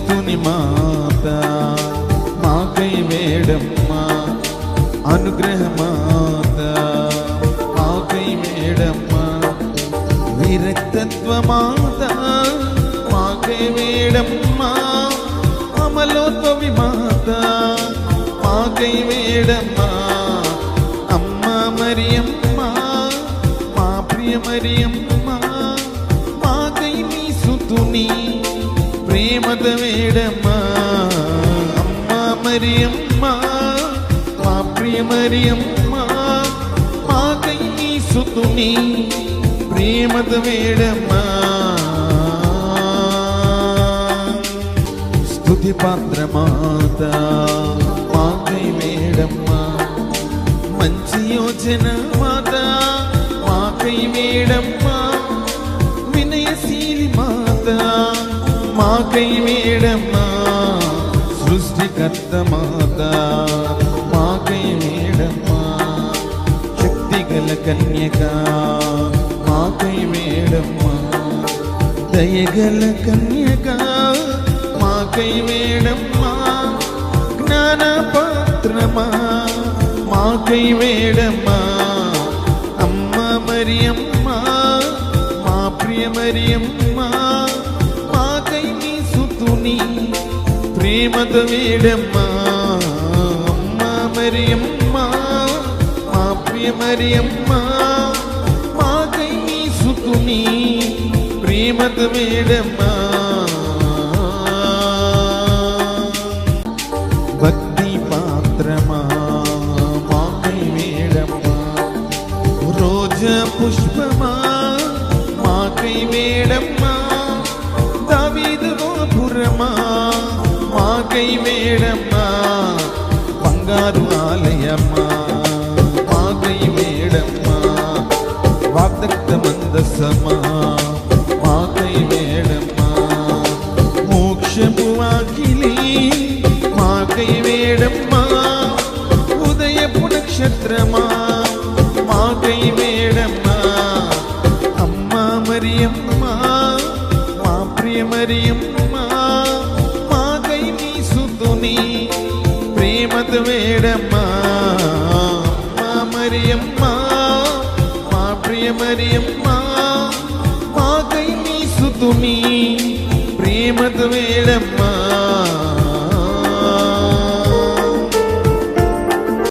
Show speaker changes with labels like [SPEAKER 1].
[SPEAKER 1] క్రీస్తుని మాత మాకై వేడమ్మా, అనుగ్రహ మాత మాకై వేడమ్మా, విరక్తత్వ మాత మాకై వేడమ్మా, అమలోత్వవి మాత మాకై వేడమ్మా, అమ్మ మరియమ్మ మా ప్రియ మరియమ్మ మాకై నీ సుతుని ప్రేమద వేడమ్మా, అమ్మ మరియమ్మ మా ప్రియ మరియమ్మ మాకై నీ సుతుని ప్రేమద వేడమ్మా. స్తుతి పాత్ర మాత మాకై వేడమ్మా, మంచి యోచన మాత మాకై వేడమ్మా, వినయశీలి మాత మాకై వేడమ్మా, సృష్టికర్త మాత మాకై వేడమ్మా, శక్తిగల కన్యక మాకై వేడమ్మా, దయగల కన్యక మాకై వేడమ్మా, జ్ఞాన పాత్రమా మాకై వేడమ్మా, అమ్మ మరియమ్మ మా ప్రియ మరియమ్మ మాకై నీ సుతుని ప్రేమద వేడమ్మా, అమ్మ మరియమ్మ మా ప్రియ మరియమ్మ మాకై నీ సుతుని ప్రేమద వేడమ్మా. భక్తి పాత్రమా మాకై వేడమ్మా, రోజా పుష్పమా మాకై వేడమ్మా, దావీదు గోపురమా మాకై వేడమ్మా, బంగారు ఆలయమ్మా మాకై వేడమ్మా, వాగ్దత్త మందసమా మాకై వేడమ్మా, మోక్షపు వాకిలి మాకై వేడమ్మా, ఉదయపు నక్షత్రమా మాకై వేడమ్మా, అమ్మ మరియమ్మ మా ప్రియ మరియమ్మ మాకై నీ సుతుని ప్రేమద వేడమ్మా, అమ్మ మరియమ్మ మా ప్రియ మరియమ్మ మాకై నీ సుతుని ప్రేమద వేడమ్మా.